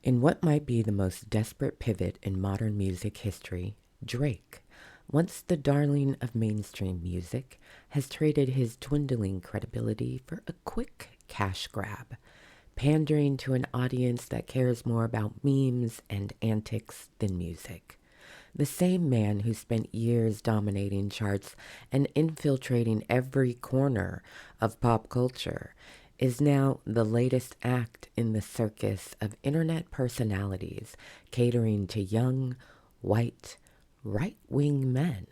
In what might be the most desperate pivot in modern music history, Drake, once the darling of mainstream music, has traded his dwindling credibility for a quick cash grab, pandering to an audience that cares more about memes and antics than music. The same man who spent years dominating charts and infiltrating every corner of pop culture is now the latest act in the circus of internet personalities catering to young, white, right-wing men.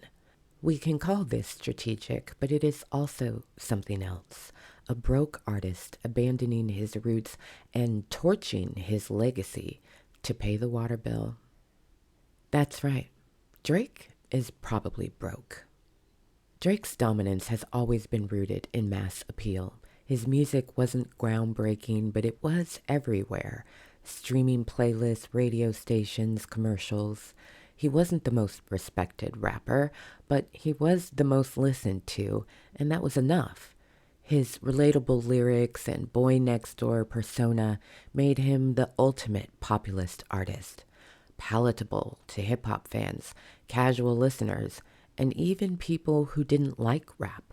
We can call this strategic, but it is also something else. A broke artist abandoning his roots and torching his legacy to pay the water bill. That's right. Drake is probably broke. Drake's dominance has always been rooted in mass appeal. His music wasn't groundbreaking, but it was everywhere. Streaming playlists, radio stations, commercials. He wasn't the most respected rapper, but he was the most listened to, and that was enough. His relatable lyrics and boy next door persona made him the ultimate populist artist, palatable to hip-hop fans, casual listeners, and even people who didn't like rap.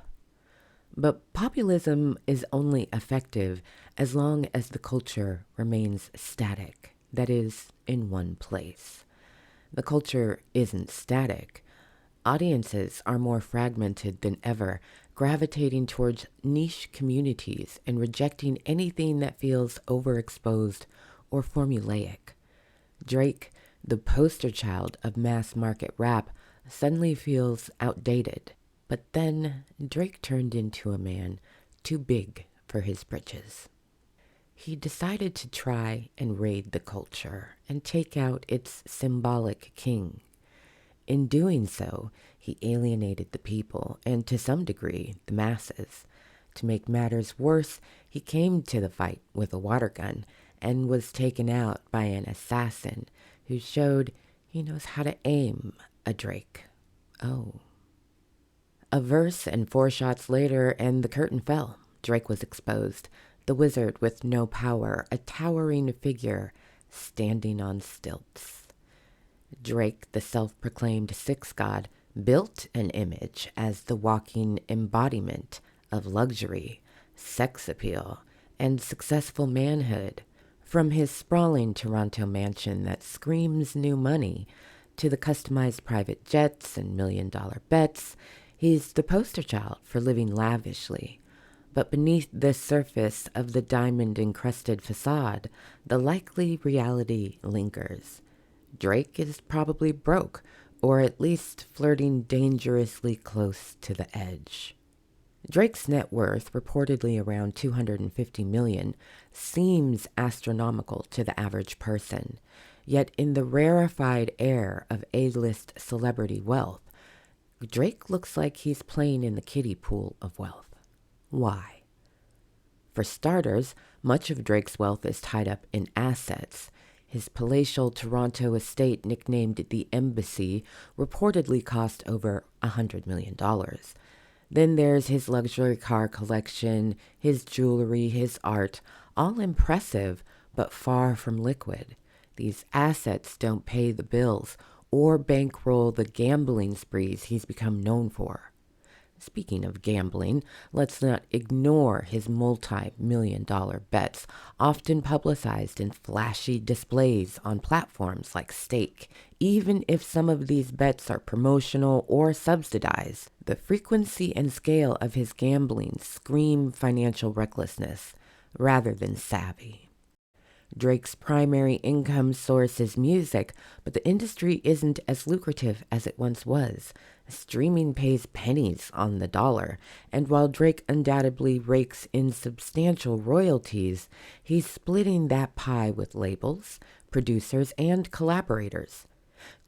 But populism is only effective as long as the culture remains static, that is, in one place. The culture isn't static. Audiences are more fragmented than ever, gravitating towards niche communities and rejecting anything that feels overexposed or formulaic. Drake, the poster child of mass market rap, suddenly feels outdated. But then Drake turned into a man too big for his britches. He decided to try and raid the culture and take out its symbolic king. In doing so, he alienated the people and, to some degree, the masses. To make matters worse, he came to the fight with a water gun and was taken out by an assassin who showed he knows how to aim a Drake. Oh. A verse and 4 shots later, and the curtain fell. Drake was exposed. The wizard with no power, a towering figure standing on stilts. Drake, the self-proclaimed sex god, built an image as the walking embodiment of luxury, sex appeal, and successful manhood. From his sprawling Toronto mansion that screams new money to the customized private jets and million-dollar bets, he's the poster child for living lavishly. But beneath the surface of the diamond-encrusted facade, the likely reality lingers. Drake is probably broke, or at least flirting dangerously close to the edge. Drake's net worth, reportedly around $250 million, seems astronomical to the average person. Yet in the rarefied air of A-list celebrity wealth, Drake looks like he's playing in the kiddie pool of wealth. Why? For starters, much of Drake's wealth is tied up in assets. His palatial Toronto estate, nicknamed the Embassy, reportedly cost over $100 million. Then there's his luxury car collection, his jewelry, his art, all impressive, but far from liquid. These assets don't pay the bills or bankroll the gambling sprees he's become known for. Speaking of gambling, let's not ignore his multi-million-dollar bets, often publicized in flashy displays on platforms like Stake. Even if some of these bets are promotional or subsidized, the frequency and scale of his gambling scream financial recklessness rather than savvy. Drake's primary income source is music, but the industry isn't as lucrative as it once was. Streaming pays pennies on the dollar, and while Drake undoubtedly rakes in substantial royalties, he's splitting that pie with labels, producers, and collaborators.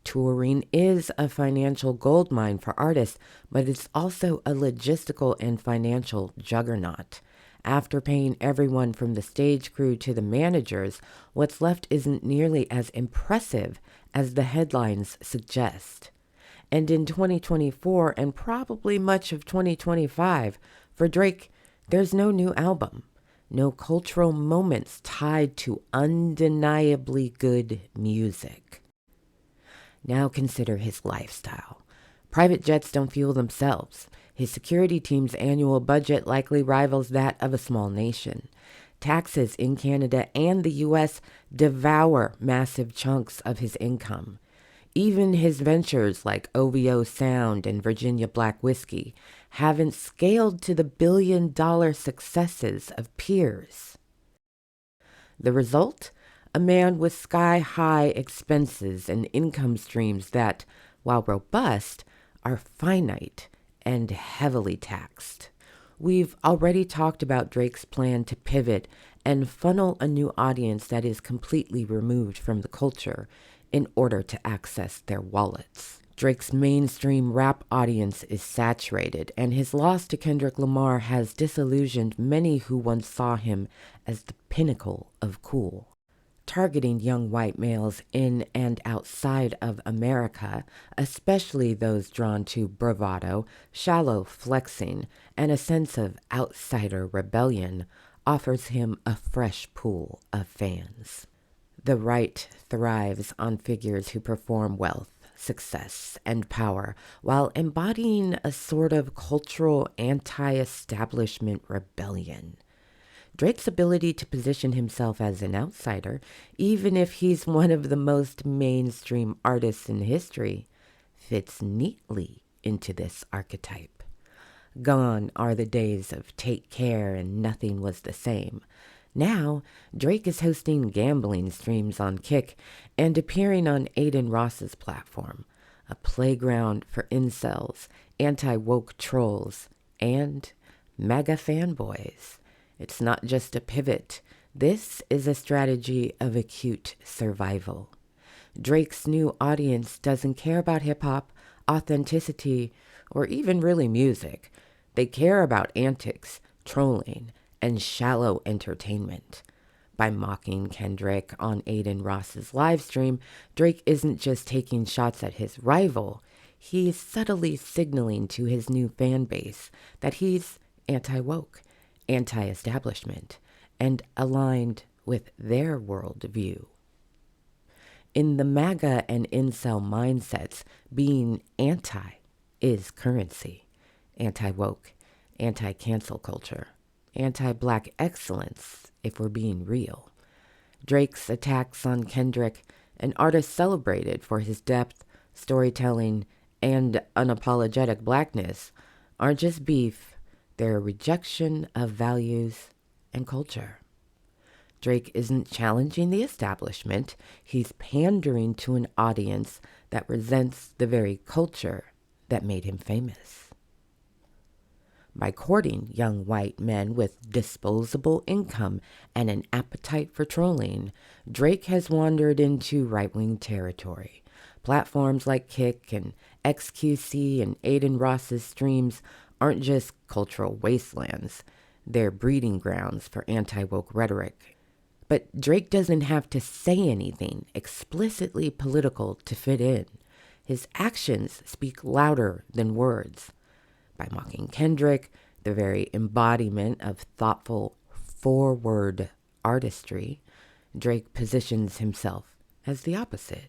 Touring is a financial goldmine for artists, but it's also a logistical and financial juggernaut. After paying everyone from the stage crew to the managers, what's left isn't nearly as impressive as the headlines suggest. And in 2024, and probably much of 2025, for Drake, there's no new album. no cultural moments tied to undeniably good music. Now consider his lifestyle. Private jets don't fuel themselves. His security team's annual budget likely rivals that of a small nation. Taxes in Canada and the U.S. devour massive chunks of his income. Even his ventures like OVO Sound and Virginia Black Whiskey haven't scaled to the billion-dollar successes of peers. The result? A man with sky-high expenses and income streams that, while robust, are finite and heavily taxed. We've already talked about Drake's plan to pivot and funnel a new audience that is completely removed from the culture in order to access their wallets. Drake's mainstream rap audience is saturated, and his loss to Kendrick Lamar has disillusioned many who once saw him as the pinnacle of cool. Targeting young white males in and outside of America, especially those drawn to bravado, shallow flexing, and a sense of outsider rebellion, offers him a fresh pool of fans. The right thrives on figures who perform wealth, success, and power while embodying a sort of cultural anti-establishment rebellion. Drake's ability to position himself as an outsider, even if he's one of the most mainstream artists in history, fits neatly into this archetype. Gone are the days of Take Care and Nothing Was the Same. Now, Drake is hosting gambling streams on Kick and appearing on Aiden Ross's platform, a playground for incels, anti-woke trolls, and MAGA fanboys. It's not just a pivot. This is a strategy of acute survival. Drake's new audience doesn't care about hip-hop, authenticity, or even really music. They care about antics, trolling, and shallow entertainment. By mocking Kendrick on Aiden Ross's livestream, Drake isn't just taking shots at his rival. He's subtly signaling to his new fan base that he's anti-woke, anti-establishment, and aligned with their worldview. In the MAGA and incel mindsets, being anti is currency. Anti-woke, anti-cancel culture, anti-black excellence, if we're being real. Drake's attacks on Kendrick, an artist celebrated for his depth, storytelling, and unapologetic blackness, aren't just beef. They're a rejection of values and culture. Drake isn't challenging the establishment. He's pandering to an audience that resents the very culture that made him famous. By courting young white men with disposable income and an appetite for trolling, Drake has wandered into right-wing territory. Platforms like Kick and XQC and Aiden Ross's streams aren't just cultural wastelands. They're breeding grounds for anti-woke rhetoric. But Drake doesn't have to say anything explicitly political to fit in. His actions speak louder than words. By mocking Kendrick, the very embodiment of thoughtful, forward artistry, Drake positions himself as the opposite.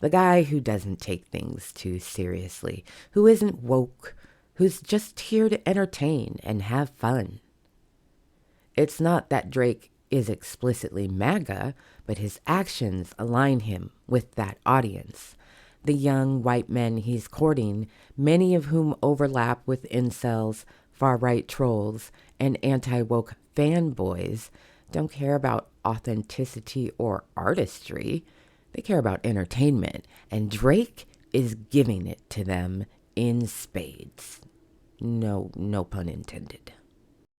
The guy who doesn't take things too seriously, who isn't woke, who's just here to entertain and have fun. It's not that Drake is explicitly MAGA, but his actions align him with that audience. The young white men he's courting, many of whom overlap with incels, far-right trolls, and anti-woke fanboys, don't care about authenticity or artistry. They care about entertainment, and Drake is giving it to them in spades. No pun intended.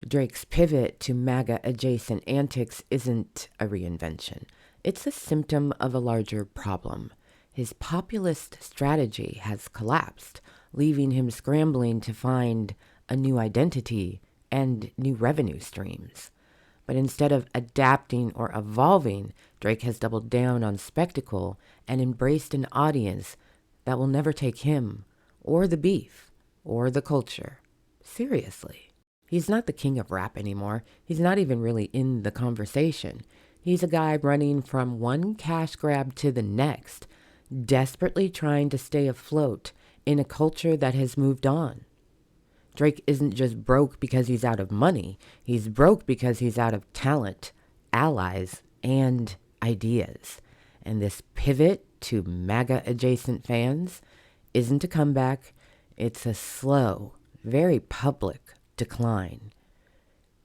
Drake's pivot to MAGA-adjacent antics isn't a reinvention. It's a symptom of a larger problem. His populist strategy has collapsed, leaving him scrambling to find a new identity and new revenue streams. But instead of adapting or evolving, Drake has doubled down on spectacle and embraced an audience that will never take him or the beef or the culture seriously. He's not the king of rap anymore. He's not even really in the conversation. He's a guy running from one cash grab to the next, desperately trying to stay afloat in a culture that has moved on. Drake isn't just broke because he's out of money. He's broke because he's out of talent, allies, and ideas. And this pivot to MAGA-adjacent fans isn't a comeback. It's a slow, very public decline.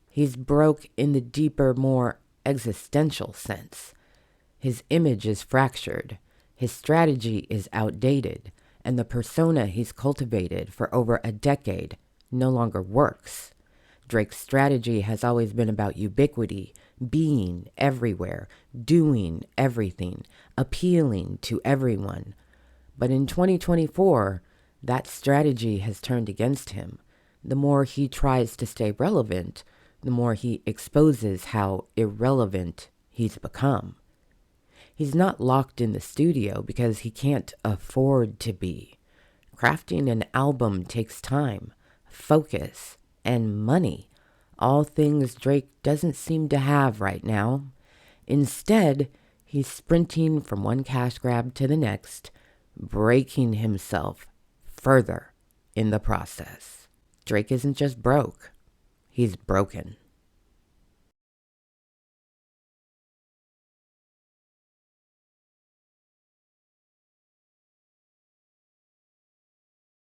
He's broke in the deeper, more existential sense. His image is fractured. His strategy is outdated. And the persona he's cultivated for over a decade no longer works. Drake's strategy has always been about ubiquity, being everywhere, doing everything, appealing to everyone. But in 2024, that strategy has turned against him. The more he tries to stay relevant, the more he exposes how irrelevant he's become. He's not locked in the studio because he can't afford to be. Crafting an album takes time, focus, and money, all things Drake doesn't seem to have right now. Instead, he's sprinting from one cash grab to the next, breaking himself further in the process. Drake isn't just broke, he's broken.